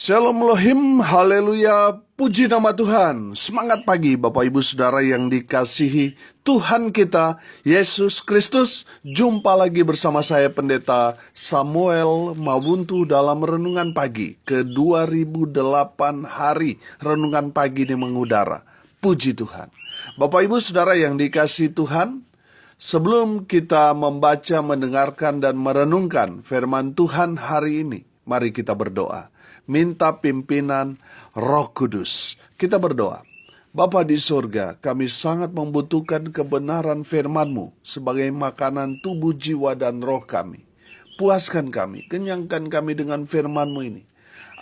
Shalom Elohim, haleluya, puji nama Tuhan. Semangat pagi Bapak Ibu Saudara yang dikasihi Tuhan kita, Yesus Kristus. Jumpa lagi bersama saya Pendeta Samuel Mawuntu dalam Renungan Pagi ke 2008 hari Renungan Pagi di mengudara. Puji Tuhan. Bapak Ibu Saudara yang dikasihi Tuhan, sebelum kita membaca, mendengarkan, dan merenungkan firman Tuhan hari ini, mari kita berdoa. Minta pimpinan Roh Kudus. Kita berdoa. Bapa di surga, kami sangat membutuhkan kebenaran firman-Mu sebagai makanan tubuh, jiwa, dan roh kami. Puaskan kami, kenyangkan kami dengan firman-Mu ini,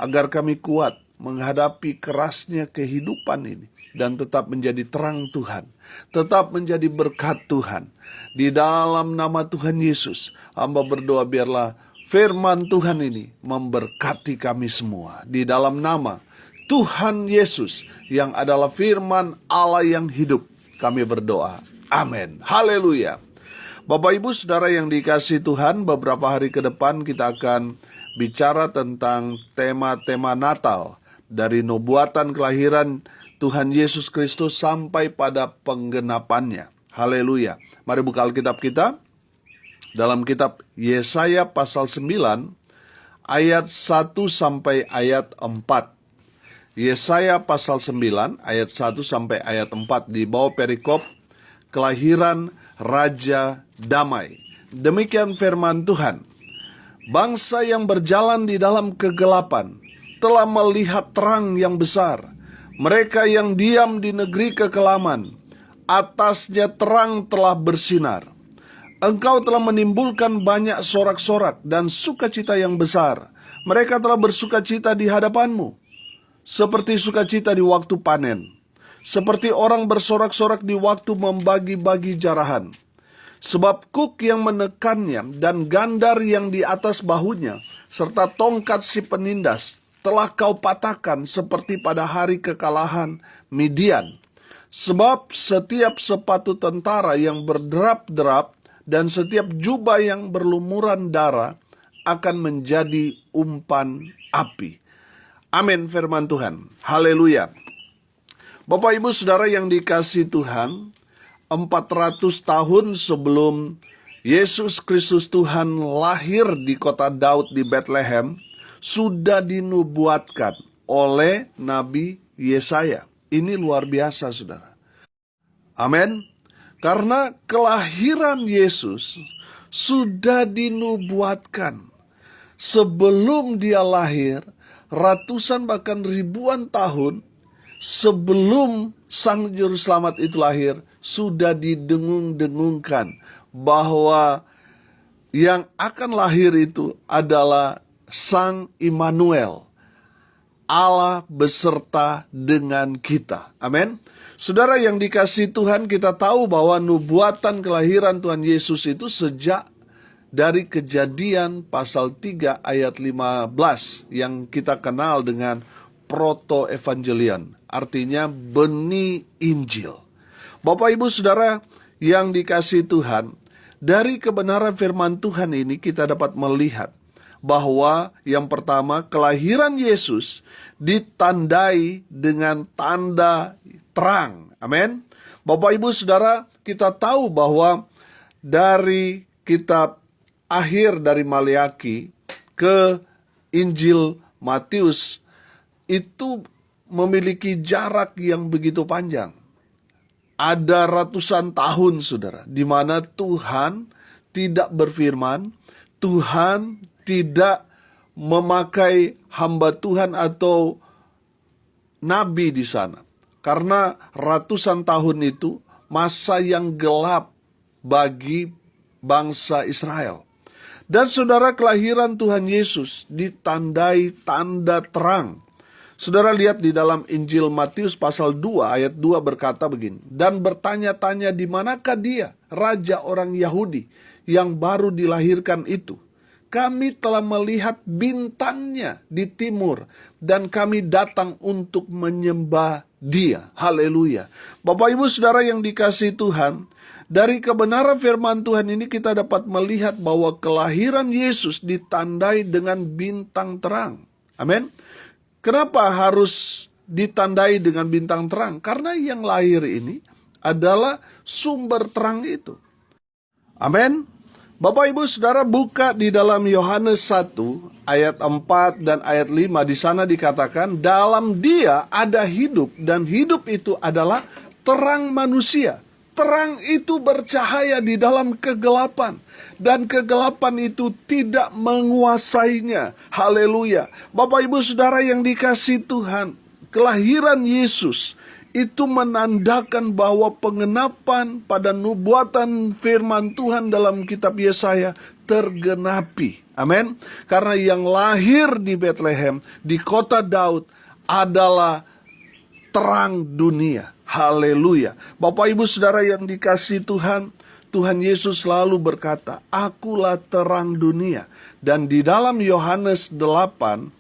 agar kami kuat menghadapi kerasnya kehidupan ini, dan tetap menjadi terang Tuhan, tetap menjadi berkat Tuhan. Di dalam nama Tuhan Yesus, hamba berdoa biarlah firman Tuhan ini memberkati kami semua. Di dalam nama Tuhan Yesus yang adalah firman Allah yang hidup, kami berdoa. Amin. Haleluya. Bapak Ibu Saudara yang dikasihi Tuhan, beberapa hari ke depan kita akan bicara tentang tema-tema Natal. Dari nubuatan kelahiran Tuhan Yesus Kristus sampai pada penggenapannya. Haleluya. Mari buka Alkitab kita. Dalam kitab Yesaya pasal 9 ayat 1 sampai ayat 4. Yesaya pasal 9 ayat 1 sampai ayat 4 di bawah perikop kelahiran Raja Damai. Demikian firman Tuhan. Bangsa yang berjalan di dalam kegelapan telah melihat terang yang besar. Mereka yang diam di negeri kekelaman, atasnya terang telah bersinar. Engkau telah menimbulkan banyak sorak-sorak dan sukacita yang besar. Mereka telah bersukacita di hadapan-Mu, seperti sukacita di waktu panen, seperti orang bersorak-sorak di waktu membagi-bagi jarahan. Sebab kuk yang menekannya dan gandar yang di atas bahunya, serta tongkat si penindas, telah Kau patahkan seperti pada hari kekalahan Midian. Sebab setiap sepatu tentara yang berderap-derap dan setiap jubah yang berlumuran darah akan menjadi umpan api. Amin firman Tuhan. Haleluya. Bapak Ibu Saudara yang dikasihi Tuhan, 400 tahun sebelum Yesus Kristus Tuhan lahir di kota Daud di Bethlehem, sudah dinubuatkan oleh Nabi Yesaya. Ini luar biasa, Saudara. Amin. Karena kelahiran Yesus sudah dinubuatkan. Sebelum dia lahir, ratusan bahkan ribuan tahun sebelum Sang Juru Selamat itu lahir, sudah didengung-dengungkan bahwa yang akan lahir itu adalah Sang Immanuel, Allah beserta dengan kita. Amin. Saudara yang dikasihi Tuhan, kita tahu bahwa nubuatan kelahiran Tuhan Yesus itu sejak dari Kejadian pasal 3 ayat 15 yang kita kenal dengan proto-evangelion, artinya benih Injil. Bapak Ibu Saudara yang dikasihi Tuhan, dari kebenaran firman Tuhan ini kita dapat melihat bahwa yang pertama, kelahiran Yesus ditandai dengan tanda terang. Amin. Bapak Ibu Saudara, kita tahu bahwa dari kitab akhir dari Maleaki ke Injil Matius itu memiliki jarak yang begitu panjang. Ada ratusan tahun, Saudara, di mana Tuhan tidak berfirman, Tuhan tidak memakai hamba Tuhan atau nabi di sana. Karena ratusan tahun itu masa yang gelap bagi bangsa Israel. Dan saudara, kelahiran Tuhan Yesus ditandai tanda terang. Saudara lihat di dalam Injil Matius pasal 2 ayat 2 berkata begini. Dan bertanya-tanya di manakah dia, raja orang Yahudi yang baru dilahirkan itu. Kami telah melihat bintangnya di timur dan kami datang untuk menyembah dia. Haleluya. Bapak Ibu Saudara yang dikasihi Tuhan, dari kebenaran firman Tuhan ini kita dapat melihat bahwa kelahiran Yesus ditandai dengan bintang terang. Amin. Kenapa harus ditandai dengan bintang terang? Karena yang lahir ini adalah sumber terang itu. Amin. Bapak Ibu Saudara, buka di dalam Yohanes 1 ayat 4 dan ayat 5. Di sana dikatakan, dalam Dia ada hidup, dan hidup itu adalah terang manusia. Terang itu bercahaya di dalam kegelapan, dan kegelapan itu tidak menguasainya. Haleluya. Bapak Ibu Saudara yang dikasihi Tuhan, kelahiran Yesus itu menandakan bahwa pengenapan pada nubuatan firman Tuhan dalam kitab Yesaya tergenapi. Amin. Karena yang lahir di Bethlehem, di kota Daud, adalah terang dunia. Haleluya. Bapak Ibu Saudara yang dikasihi Tuhan, Tuhan Yesus selalu berkata, "Akulah terang dunia." Dan di dalam Yohanes 8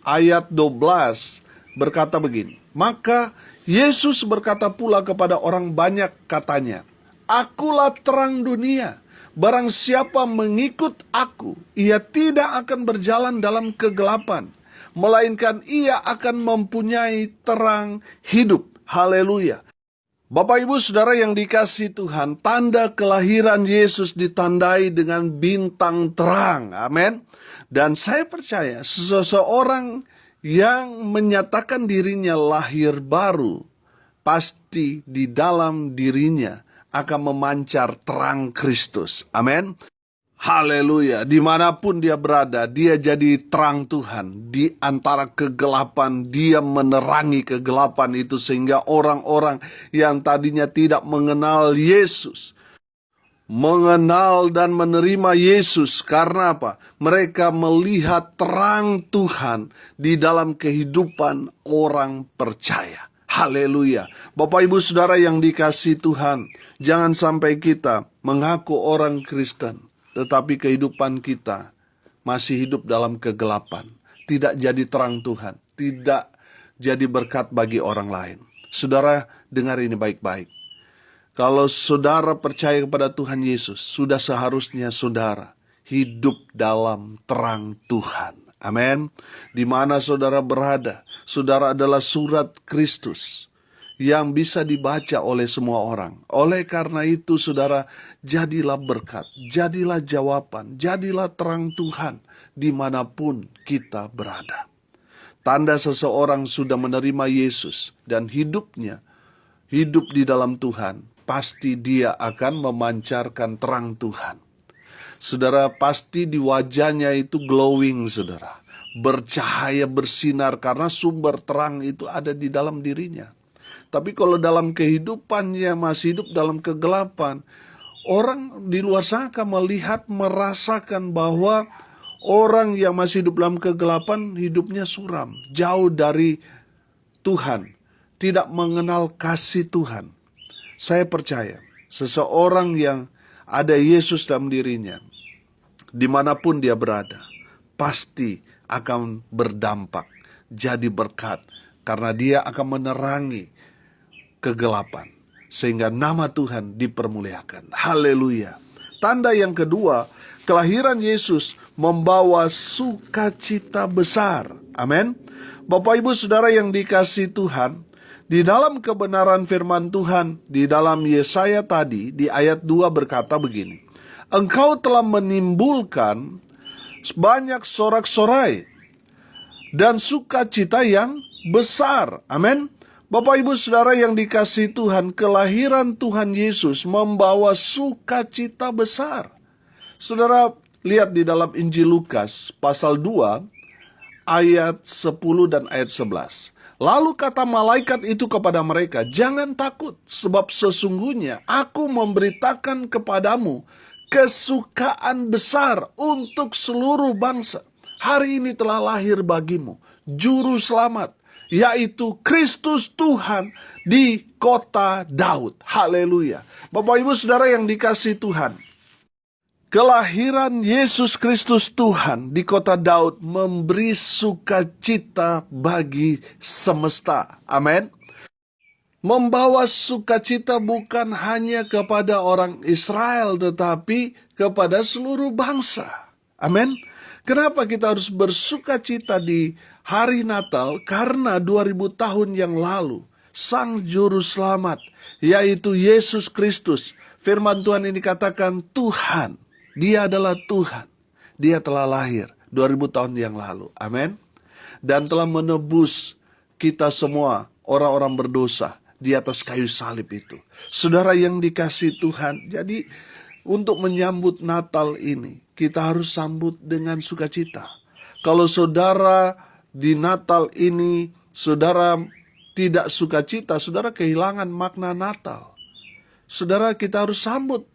ayat 12 berkata begini, maka Yesus berkata pula kepada orang banyak, katanya, "Akulah terang dunia. Barang siapa mengikut aku, ia tidak akan berjalan dalam kegelapan, melainkan ia akan mempunyai terang hidup." Haleluya. Bapak Ibu Saudara yang dikasihi Tuhan, tanda kelahiran Yesus ditandai dengan bintang terang. Amin. Dan saya percaya seseorang yang menyatakan dirinya lahir baru, pasti di dalam dirinya akan memancar terang Kristus. Amin. Haleluya. Dimanapun dia berada, dia jadi terang Tuhan. Di antara kegelapan, dia menerangi kegelapan itu, sehingga orang-orang yang tadinya tidak mengenal Yesus mengenal dan menerima Yesus. Karena apa? Mereka melihat terang Tuhan di dalam kehidupan orang percaya. Haleluya. Bapak Ibu Saudara yang dikasihi Tuhan, jangan sampai kita mengaku orang Kristen, tetapi kehidupan kita masih hidup dalam kegelapan. Tidak jadi terang Tuhan, tidak jadi berkat bagi orang lain. Saudara, dengar ini baik-baik. Kalau saudara percaya kepada Tuhan Yesus, sudah seharusnya saudara hidup dalam terang Tuhan. Amin. Di mana saudara berada, saudara adalah surat Kristus yang bisa dibaca oleh semua orang. Oleh karena itu saudara, jadilah berkat, jadilah jawaban, jadilah terang Tuhan dimanapun kita berada. Tanda seseorang sudah menerima Yesus dan hidupnya hidup di dalam Tuhan, pasti dia akan memancarkan terang Tuhan. Saudara, pasti di wajahnya itu glowing, saudara. Bercahaya, bersinar, karena sumber terang itu ada di dalam dirinya. Tapi kalau dalam kehidupannya masih hidup dalam kegelapan, orang di luar sana akan melihat, merasakan bahwa orang yang masih hidup dalam kegelapan, hidupnya suram, jauh dari Tuhan, tidak mengenal kasih Tuhan. Saya percaya, seseorang yang ada Yesus dalam dirinya, dimanapun dia berada, pasti akan berdampak, jadi berkat, karena dia akan menerangi kegelapan, sehingga nama Tuhan dipermuliakan. Haleluya. Tanda yang kedua, kelahiran Yesus membawa sukacita besar. Amin. Bapak Ibu Saudara yang dikasihi Tuhan, di dalam kebenaran firman Tuhan, di dalam Yesaya tadi, di ayat 2 berkata begini, "Engkau telah menimbulkan banyak sorak-sorai dan sukacita yang besar." Amin. Bapak Ibu Saudara yang dikasihi Tuhan, kelahiran Tuhan Yesus membawa sukacita besar. Saudara, lihat di dalam Injil Lukas pasal 2 ayat 10 dan ayat 11. Lalu kata malaikat itu kepada mereka, "Jangan takut, sebab sesungguhnya aku memberitakan kepadamu kesukaan besar untuk seluruh bangsa. Hari ini telah lahir bagimu juru selamat, yaitu Kristus Tuhan di kota Daud." Haleluya. Bapak Ibu Saudara yang dikasihi Tuhan, kelahiran Yesus Kristus Tuhan di kota Daud memberi sukacita bagi semesta. Amin. Membawa sukacita bukan hanya kepada orang Israel, tetapi kepada seluruh bangsa. Amin. Kenapa kita harus bersukacita di Hari Natal karena 2000 tahun yang lalu Sang Juru Selamat, yaitu Yesus Kristus. Firman Tuhan ini katakan Tuhan. Dia adalah Tuhan. Dia telah lahir 2000 tahun yang lalu. Amin. Dan telah menebus kita semua orang-orang berdosa di atas kayu salib itu. Saudara yang dikasihi Tuhan, jadi untuk menyambut Natal ini, kita harus sambut dengan sukacita. Kalau saudara di Natal ini, saudara tidak sukacita, saudara kehilangan makna Natal. Saudara, kita harus sambut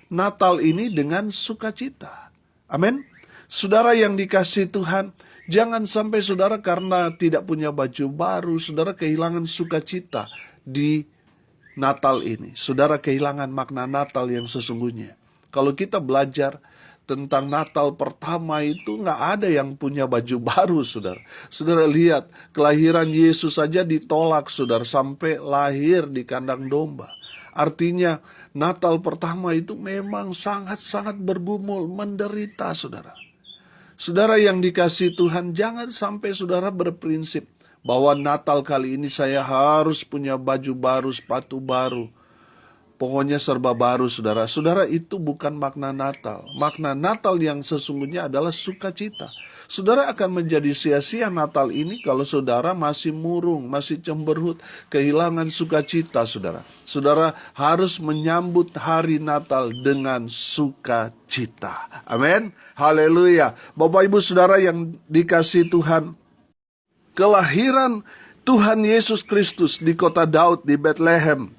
Natal ini dengan sukacita. Amin. Saudara yang dikasihi Tuhan, jangan sampai saudara karena tidak punya baju baru, saudara kehilangan sukacita di Natal ini. Saudara kehilangan makna Natal yang sesungguhnya. Kalau kita belajar tentang Natal pertama itu nggak ada yang punya baju baru, saudara. Saudara lihat, kelahiran Yesus saja ditolak, saudara, sampai lahir di kandang domba. Artinya Natal pertama itu memang sangat-sangat bergumul, menderita, saudara. Saudara yang dikasihi Tuhan, jangan sampai saudara berprinsip bahwa Natal kali ini saya harus punya baju baru, sepatu baru. Pokoknya serba baru, saudara. Saudara, itu bukan makna Natal. Makna Natal yang sesungguhnya adalah sukacita. Saudara akan menjadi sia-sia Natal ini kalau saudara masih murung, masih cemberut, kehilangan sukacita, saudara. Saudara harus menyambut hari Natal dengan sukacita. Amin. Haleluya. Bapak Ibu Saudara yang dikasihi Tuhan, kelahiran Tuhan Yesus Kristus di kota Daud di Bethlehem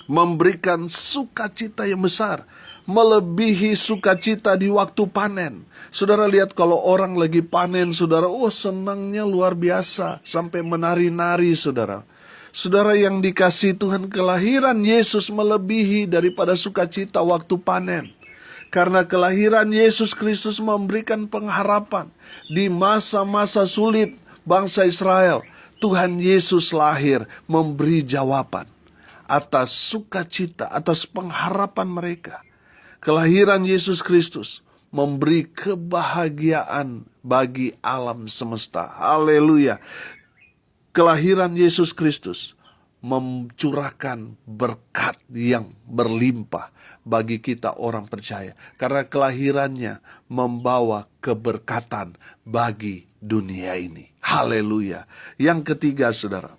memberikan sukacita yang besar, melebihi sukacita di waktu panen. Saudara lihat kalau orang lagi panen, saudara, senangnya luar biasa, sampai menari-nari, saudara. Saudara yang dikasihi Tuhan, kelahiran Yesus melebihi daripada sukacita waktu panen. Karena kelahiran Yesus Kristus memberikan pengharapan di masa-masa sulit bangsa Israel. Tuhan Yesus lahir memberi jawaban atas sukacita, atas pengharapan mereka. Kelahiran Yesus Kristus memberi kebahagiaan bagi alam semesta. Haleluya. Kelahiran Yesus Kristus mencurahkan berkat yang berlimpah bagi kita orang percaya. Karena kelahirannya membawa keberkatan bagi dunia ini. Haleluya. Yang ketiga, saudara,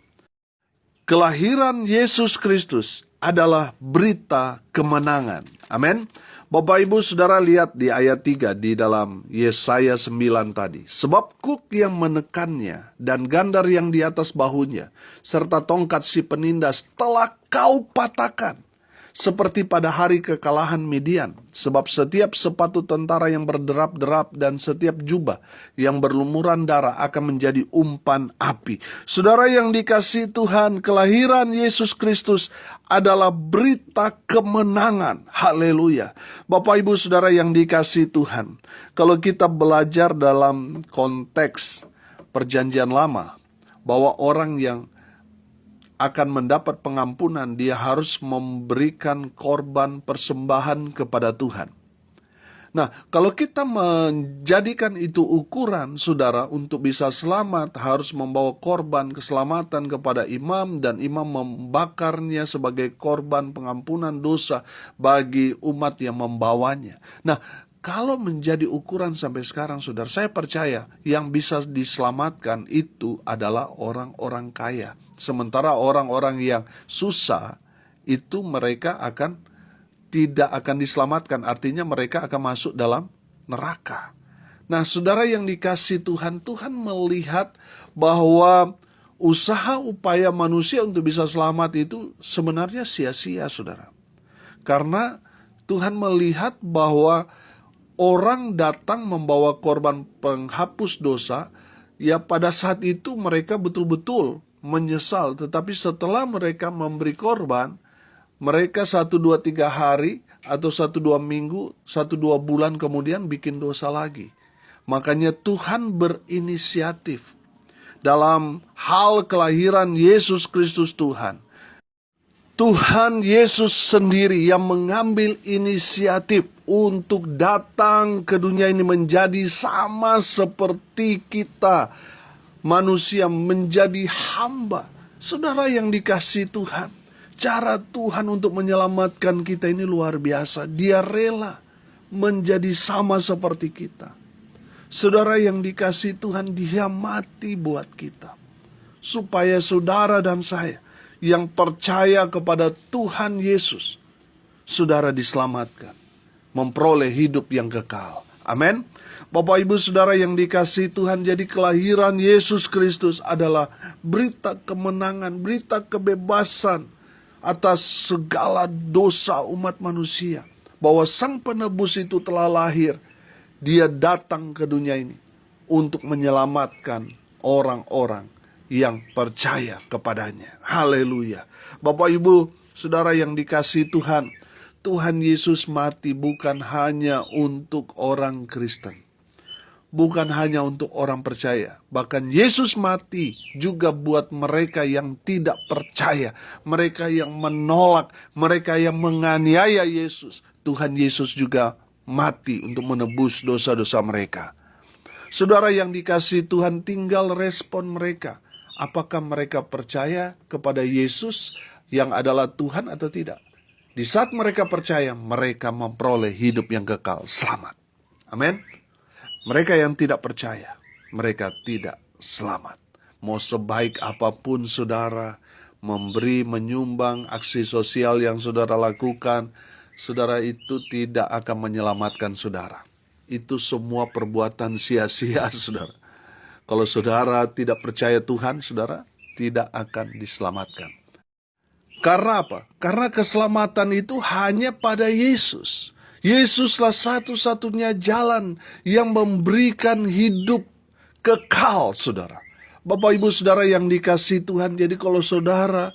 kelahiran Yesus Kristus adalah berita kemenangan. Amin. Bapak Ibu Saudara lihat di ayat 3 di dalam Yesaya 9 tadi. Sebab kuk yang menekannya dan gandar yang di atas bahunya, serta tongkat si penindas telah kau patahkan. Seperti pada hari kekalahan Midian. Sebab setiap sepatu tentara yang berderap-derap dan setiap jubah yang berlumuran darah akan menjadi umpan api. Saudara yang dikasihi Tuhan, kelahiran Yesus Kristus adalah berita kemenangan. Haleluya. Bapak Ibu Saudara yang dikasihi Tuhan, kalau kita belajar dalam konteks perjanjian lama, bahwa orang yang akan mendapat pengampunan, dia harus memberikan korban persembahan kepada Tuhan. Nah, kalau kita menjadikan itu ukuran, saudara, untuk bisa selamat, harus membawa korban keselamatan kepada imam, dan imam membakarnya sebagai korban pengampunan dosa bagi umat yang membawanya. Nah, kalau menjadi ukuran sampai sekarang, saudara, saya percaya yang bisa diselamatkan itu adalah orang-orang kaya. Sementara orang-orang yang susah, itu mereka tidak akan diselamatkan. Artinya mereka akan masuk dalam neraka. Nah, saudara yang dikasihi Tuhan, Tuhan melihat bahwa usaha upaya manusia untuk bisa selamat itu sebenarnya sia-sia, saudara. Karena Tuhan melihat bahwa orang datang membawa korban penghapus dosa, ya pada saat itu mereka betul-betul menyesal. Tetapi setelah mereka memberi korban, mereka 1, 2, 3 hari atau 1, 2 minggu, 1, 2 bulan kemudian bikin dosa lagi. Makanya Tuhan berinisiatif dalam hal kelahiran Yesus Kristus Tuhan. Tuhan Yesus sendiri yang mengambil inisiatif untuk datang ke dunia ini menjadi sama seperti kita, manusia menjadi hamba. Saudara yang dikasihi Tuhan, cara Tuhan untuk menyelamatkan kita ini luar biasa. Dia rela menjadi sama seperti kita. Saudara yang dikasihi Tuhan, Dia mati buat kita, supaya saudara dan saya yang percaya kepada Tuhan Yesus, saudara diselamatkan, memperoleh hidup yang kekal. Amin. Bapak Ibu Saudara yang dikasihi Tuhan, jadi kelahiran Yesus Kristus adalah berita kemenangan, berita kebebasan atas segala dosa umat manusia. Bahwa Sang Penebus itu telah lahir. Dia datang ke dunia ini untuk menyelamatkan orang-orang yang percaya kepadanya. Haleluya. Bapak Ibu Saudara yang dikasihi Tuhan, Tuhan Yesus mati bukan hanya untuk orang Kristen, bukan hanya untuk orang percaya. Bahkan Yesus mati juga buat mereka yang tidak percaya, mereka yang menolak, mereka yang menganiaya Yesus. Tuhan Yesus juga mati untuk menebus dosa-dosa mereka. Saudara yang dikasihi Tuhan, tinggal respon mereka. Apakah mereka percaya kepada Yesus yang adalah Tuhan atau tidak? Di saat mereka percaya, mereka memperoleh hidup yang kekal, selamat. Amin. Mereka yang tidak percaya, mereka tidak selamat. Mau sebaik apapun saudara memberi, menyumbang, aksi sosial yang saudara lakukan, saudara, itu tidak akan menyelamatkan saudara. Itu semua perbuatan sia-sia, saudara. Kalau saudara tidak percaya Tuhan, saudara tidak akan diselamatkan. Karena apa? Karena keselamatan itu hanya pada Yesus. Yesuslah satu-satunya jalan yang memberikan hidup kekal, saudara. Bapak Ibu Saudara yang dikasihi Tuhan, jadi kalau saudara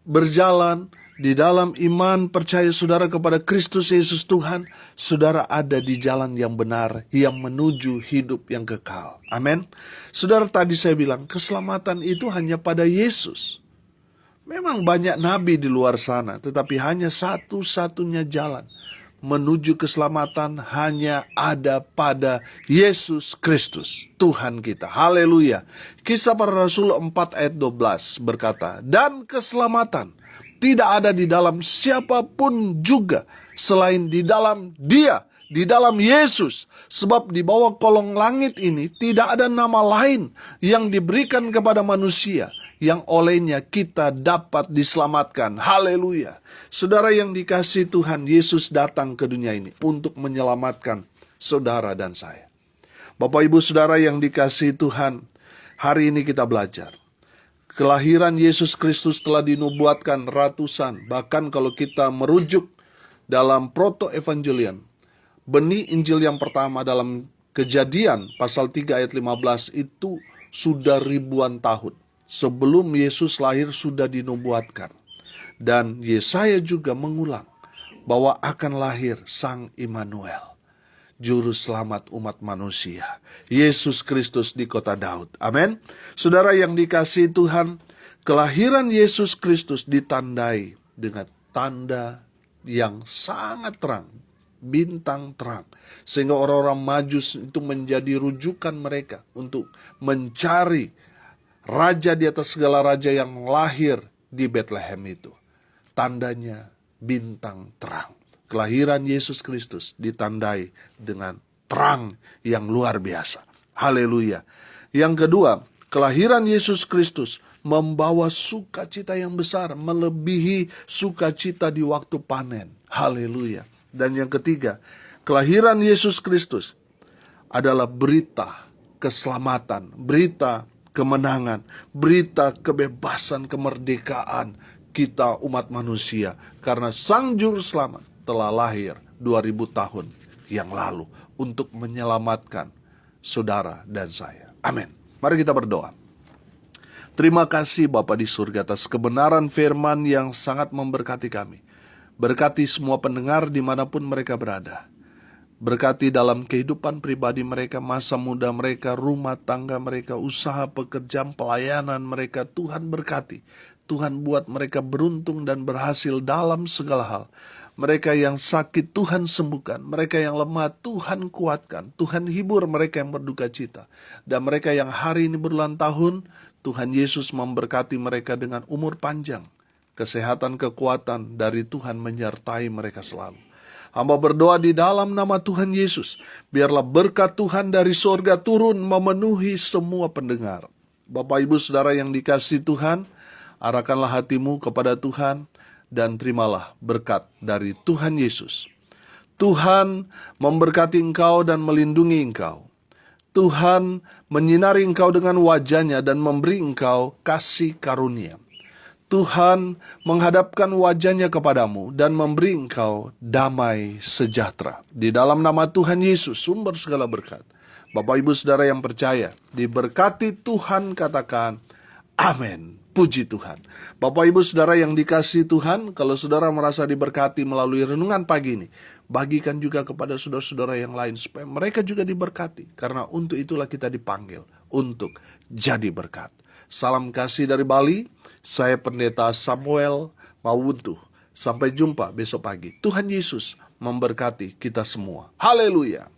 berjalan di dalam iman, percaya saudara kepada Kristus Yesus Tuhan, saudara ada di jalan yang benar, yang menuju hidup yang kekal. Amin. Saudara, tadi saya bilang keselamatan itu hanya pada Yesus. Memang banyak nabi di luar sana, tetapi hanya satu-satunya jalan menuju keselamatan hanya ada pada Yesus Kristus, Tuhan kita. Haleluya. Kisah Para Rasul 4 ayat 12 berkata, dan keselamatan tidak ada di dalam siapapun juga selain di dalam Dia, di dalam Yesus. Sebab di bawah kolong langit ini tidak ada nama lain yang diberikan kepada manusia yang olehnya kita dapat diselamatkan. Haleluya. Saudara yang dikasihi Tuhan, Yesus datang ke dunia ini untuk menyelamatkan saudara dan saya. Bapak Ibu Saudara yang dikasihi Tuhan, hari ini kita belajar. Kelahiran Yesus Kristus telah dinubuatkan ratusan, bahkan kalau kita merujuk dalam proto-evangelion, benih Injil yang pertama dalam Kejadian pasal 3 ayat 15 itu sudah ribuan tahun sebelum Yesus lahir sudah dinubuatkan. Dan Yesaya juga mengulang bahwa akan lahir Sang Immanuel, Juru Selamat umat manusia, Yesus Kristus di kota Daud. Amin. Saudara yang dikasihi Tuhan, kelahiran Yesus Kristus ditandai dengan tanda yang sangat terang, bintang terang, sehingga orang-orang Majus itu menjadi rujukan mereka untuk mencari raja di atas segala raja yang lahir di Bethlehem itu. Tandanya bintang terang. Kelahiran Yesus Kristus ditandai dengan terang yang luar biasa. Haleluya. Yang kedua, kelahiran Yesus Kristus membawa sukacita yang besar, melebihi sukacita di waktu panen. Haleluya. Dan yang ketiga, kelahiran Yesus Kristus adalah berita keselamatan, berita kemenangan, berita kebebasan, kemerdekaan kita umat manusia. Karena Sang Juru Selamat telah lahir 2000 tahun yang lalu untuk menyelamatkan saudara dan saya. Amin. Mari kita berdoa. Terima kasih Bapa di surga atas kebenaran firman yang sangat memberkati kami. Berkati semua pendengar dimanapun mereka berada. Berkati dalam kehidupan pribadi mereka, masa muda mereka, rumah tangga mereka, usaha pekerjaan, pelayanan mereka. Tuhan berkati. Tuhan buat mereka beruntung dan berhasil dalam segala hal. Mereka yang sakit Tuhan sembuhkan, mereka yang lemah Tuhan kuatkan, Tuhan hibur mereka yang berduka cita. Dan mereka yang hari ini berulang tahun, Tuhan Yesus memberkati mereka dengan umur panjang, kesehatan, kekuatan dari Tuhan menyertai mereka selalu. Hamba berdoa di dalam nama Tuhan Yesus, biarlah berkat Tuhan dari sorga turun memenuhi semua pendengar. Bapak Ibu Saudara yang dikasihi Tuhan, arahkanlah hatimu kepada Tuhan, dan terimalah berkat dari Tuhan Yesus. Tuhan memberkati engkau dan melindungi engkau. Tuhan menyinari engkau dengan wajah-Nya dan memberi engkau kasih karunia. Tuhan menghadapkan wajah-Nya kepadamu dan memberi engkau damai sejahtera. Di dalam nama Tuhan Yesus, sumber segala berkat. Bapak Ibu Saudara yang percaya, diberkati Tuhan, katakan amin. Puji Tuhan. Bapak Ibu Saudara yang dikasihi Tuhan, kalau saudara merasa diberkati melalui renungan pagi ini, bagikan juga kepada saudara-saudara yang lain supaya mereka juga diberkati. Karena untuk itulah kita dipanggil untuk jadi berkat. Salam kasih dari Bali, saya Pendeta Samuel Mawuntuh. Sampai jumpa besok pagi. Tuhan Yesus memberkati kita semua. Haleluya.